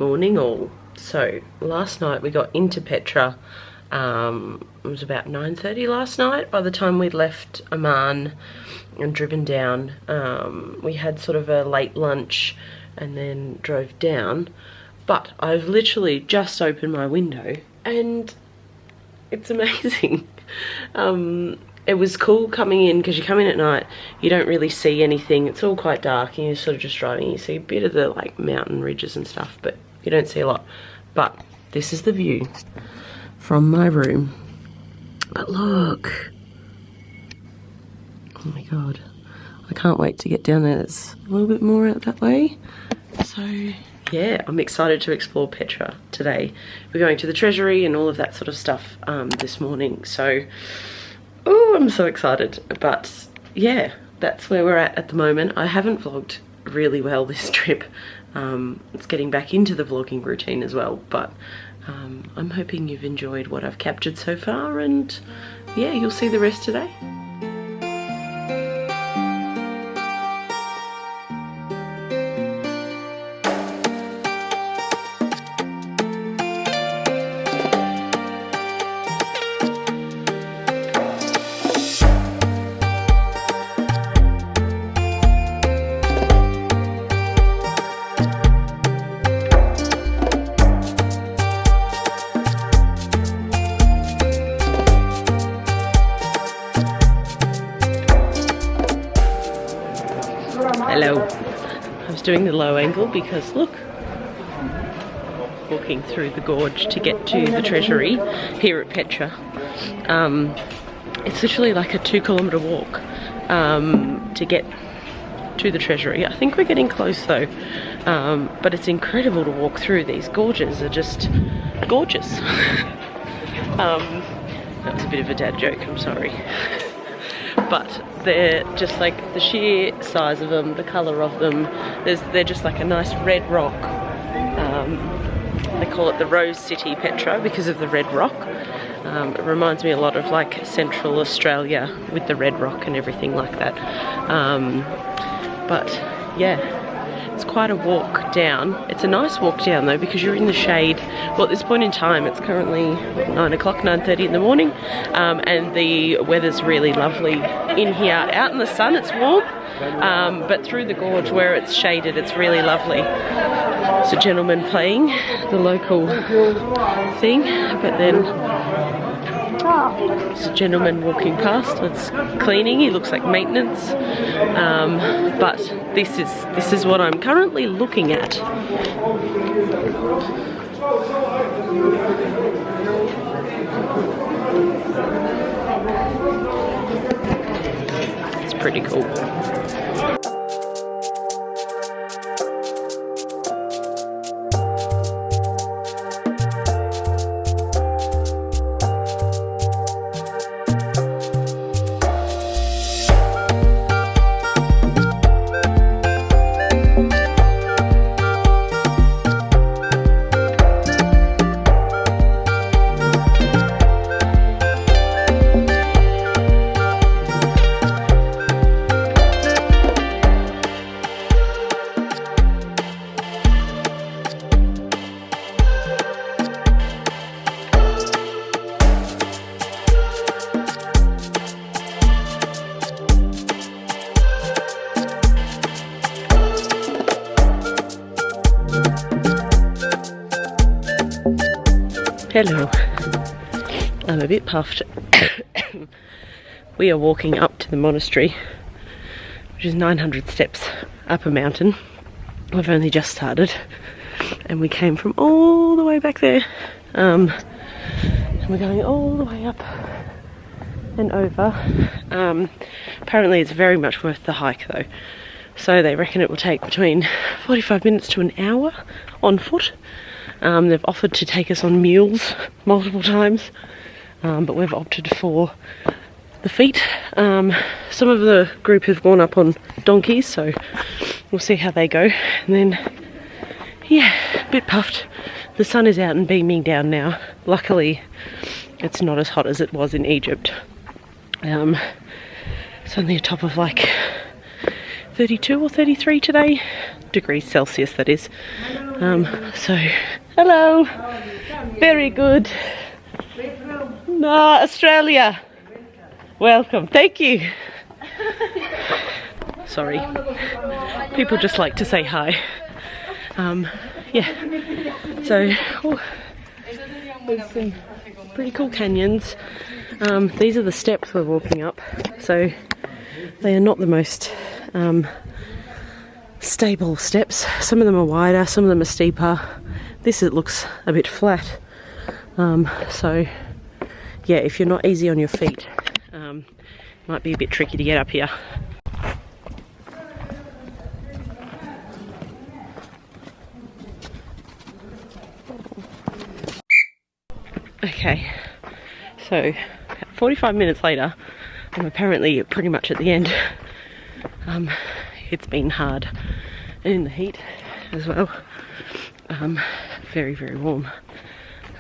Morning all. So last night we got into Petra. It was about 9:30 last night. By the time we'd left Amman and driven down, we had sort of a late lunch and then drove down. But I've literally just opened my window and it's amazing. It was cool coming in because you come in at night, you don't really see anything. It's all quite dark and you're sort of just driving. You see a bit of the like mountain ridges and stuff, but you don't see a lot. But this is the view from my room. But look. Oh my god. I can't wait to get down there. There's a little bit more out that way. So yeah, I'm excited to explore Petra today. We're going to the Treasury and all of that sort of stuff this morning. So oh, I'm so excited. But yeah, that's where we're at the moment. I haven't vlogged really well this trip. It's getting back into the vlogging routine as well, but I'm hoping you've enjoyed what I've captured so far, and yeah, you'll see the rest today. Hello. I was doing the low angle because look, walking through the gorge to get to the Treasury here at Petra. It's literally like a 2-kilometre walk to get to the Treasury. I think we're getting close though, but it's incredible to walk through. These gorges are just gorgeous. That was a bit of a dad joke, I'm sorry. But they're just like the sheer size of them, the colour of them. They're just like a nice red rock. They call it the Rose City Petra because of the red rock. It reminds me a lot of like Central Australia with the red rock and everything like that. But yeah, it's quite a walk down. It's a nice walk down though because you're in the shade. Well, at this point in time it's currently 9 o'clock, 9:30 in the morning, and the weather's really lovely in here. Out in the sun it's warm, but through the gorge where it's shaded it's really lovely. There's a gentleman playing the local thing, but then there's a gentleman walking past. It's cleaning. He looks like maintenance, but this is what I'm currently looking at. It's pretty cool. Hello. I'm a bit puffed. We are walking up to the monastery, which is 900 steps up a mountain. We've only just started and we came from all the way back there, and we're going all the way up and over. Apparently it's very much worth the hike though, so they reckon it will take between 45 minutes to an hour on foot. They've offered to take us on mules multiple times, but we've opted for the feet. Some of the group have gone up on donkeys, so we'll see how they go. And then, yeah, a bit puffed. The sun is out and beaming down now. Luckily, it's not as hot as it was in Egypt. It's only a top of like 32 or 33 today, degrees Celsius that is. So, hello, very good. No, Australia. Welcome, thank you. Sorry, people just like to say hi. Yeah, so there's some pretty cool canyons. These are the steps we're walking up, so they are not the most stable steps. Some of them are wider, some of them are steeper. This, it looks a bit flat. So yeah, if you're not easy on your feet, it might be a bit tricky to get up here. Okay, so 45 minutes later, I'm apparently pretty much at the end. It's been hard, and in the heat as well. Very, very warm.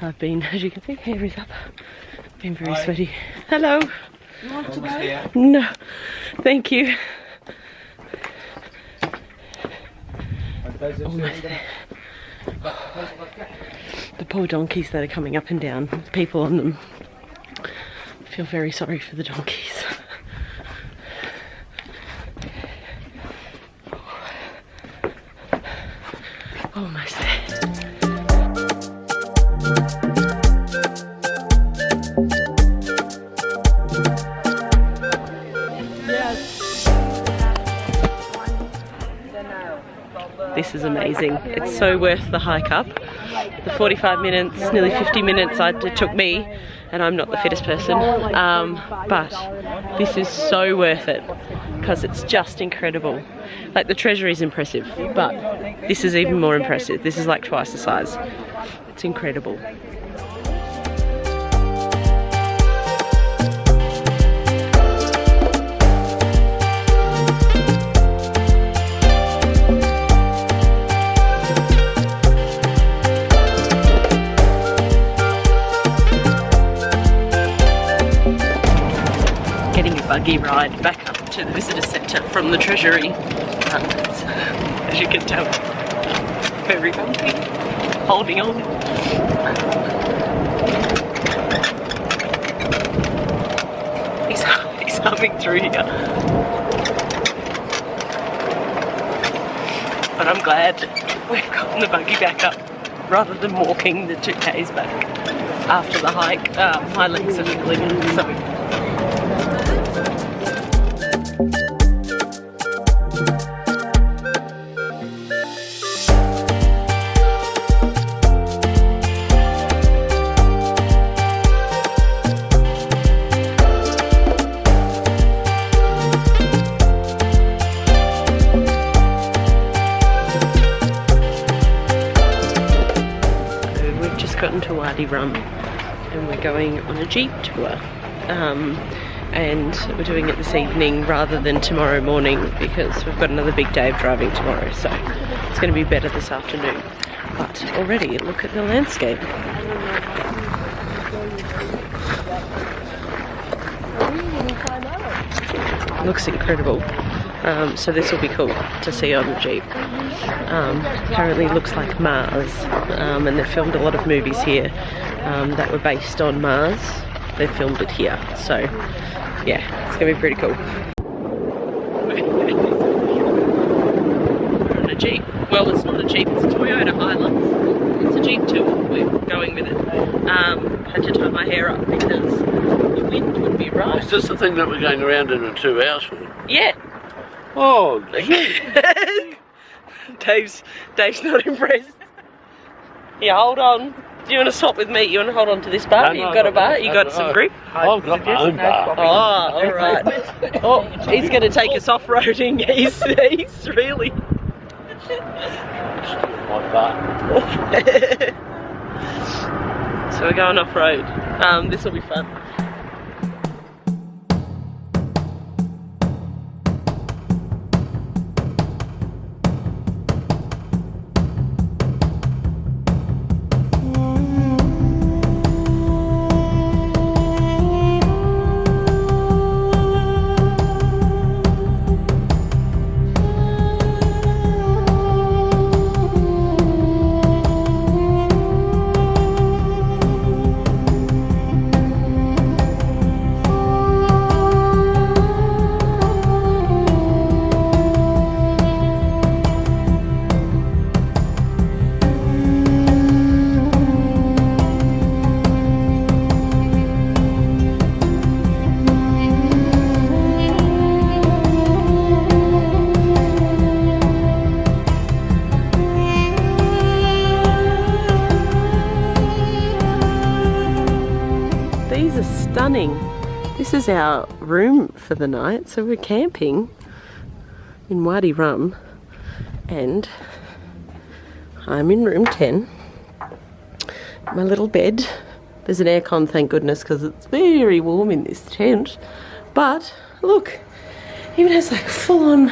I've been, as you can see, hair is up. Been very sweaty. Hello. You want to go? No, thank you. Almost there. The poor donkeys that are coming up and down, with people on them. I feel very sorry for the donkeys. Almost there. This is amazing. It's so worth the hike up. The 45 minutes, nearly 50 minutes it took me, and I'm not the fittest person, but this is so worth it because it's just incredible. Like, the Treasury is impressive, but this is even more impressive. This is like twice the size. It's incredible. Buggy ride back up to the visitor centre from the Treasury. As you can tell, very bumpy. Holding on. He's humming through here. But I'm glad we've gotten the buggy back up rather than walking the 2Ks back after the hike. My legs are feeling so. Gotten to Wadi Rum and we're going on a jeep tour, and we're doing it this evening rather than tomorrow morning because we've got another big day of driving tomorrow, so it's going to be better this afternoon. But already look at the landscape. It looks incredible. So this will be cool to see on the Jeep. Apparently it looks like Mars, and they've filmed a lot of movies here that were based on Mars. They filmed it here, so yeah, it's going to be pretty cool. We're on a Jeep. Well, it's not a Jeep, it's a Toyota Hilux. It's a Jeep tour, we're going with it. Had to tie my hair up because the wind would be right. Is this the thing that we're going around in 2 hours for? Yeah. Oh, Dave's not impressed. Yeah, hold on. Do you want to swap with me? You want to hold on to this bar? No, You've got a bar? You got some grip? I've got my own bar. Oh, alright. Oh, he's going to take us off-roading. He's really... My bar. So we're going off-road. This will be fun. is our room for the night. So we're camping in Wadi Rum, and I'm in room 10. My little bed. There's an aircon, thank goodness, because it's very warm in this tent. But look, even has like a full-on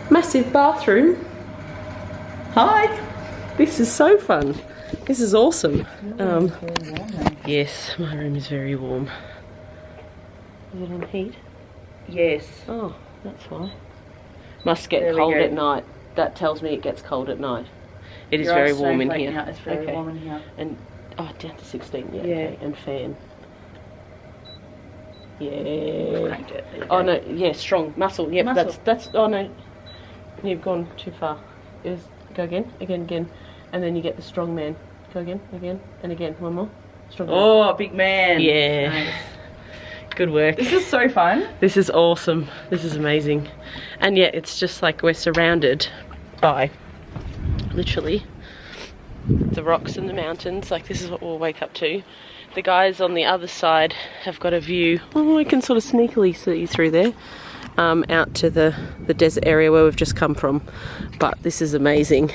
massive bathroom. Hi! This is so fun. This is awesome. Yes, my room is very warm. Is it on heat? Yes. Oh, that's why. Must get cold at night. That tells me it gets cold at night. It is very warm in here. It's very warm in here. And down to 16. Yeah. Yeah. Okay. And fan. Yeah. Cranked it. Oh no. Yeah. Strong muscle. Yep. Muscle. That's. Oh no. You've gone too far. Go again. And then you get the strong man. Go again, and again. One more. Strong man. Oh, big man. Yeah. Nice. Good work. This is so fun. This is awesome. This is amazing. And yeah, it's just like we're surrounded by literally the rocks and the mountains. Like this is what we'll wake up to. The guys on the other side have got a view. Oh, I can sort of sneakily see through there. Out to the desert area where we've just come from. But this is amazing.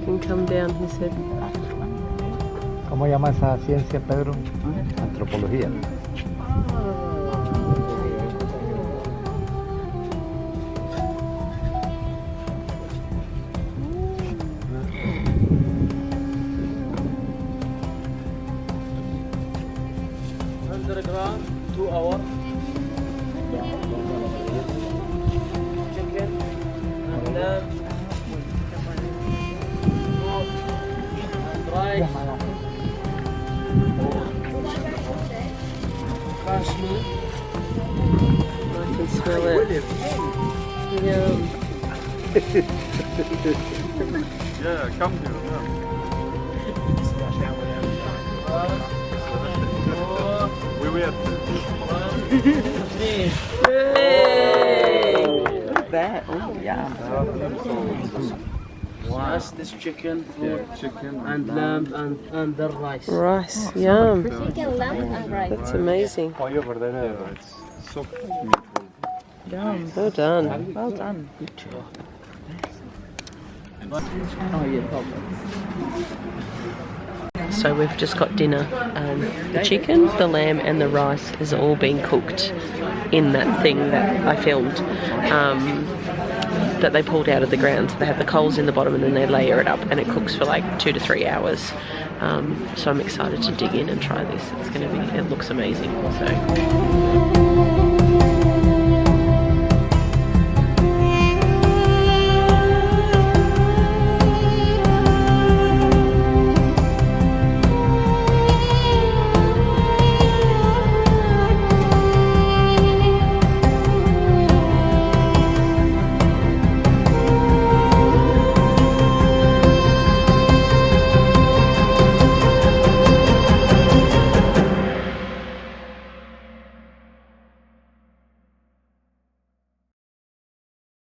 Can come down, he said. ¿Cómo llama esa ciencia, Pedro? Antropología. Underground, 2 hours. Chicken and lamb. Rice. Kashmir. I can smell it. Yum. Yeah, come here. We will. Look at that. Oh, yeah. That's this chicken, Chicken and lamb and the rice. Rice, yum. Chicken, lamb, and rice. That's amazing. pollo verdadero. It's so beautiful. Yum. Well done. Well done. Oh yeah, probably. So we've just got dinner. The chicken, the lamb and the rice is all being cooked in that thing that I filmed. That they pulled out of the ground. So they have the coals in the bottom and then they layer it up and it cooks for like 2 to 3 hours. So I'm excited to dig in and try this. It looks amazing. So.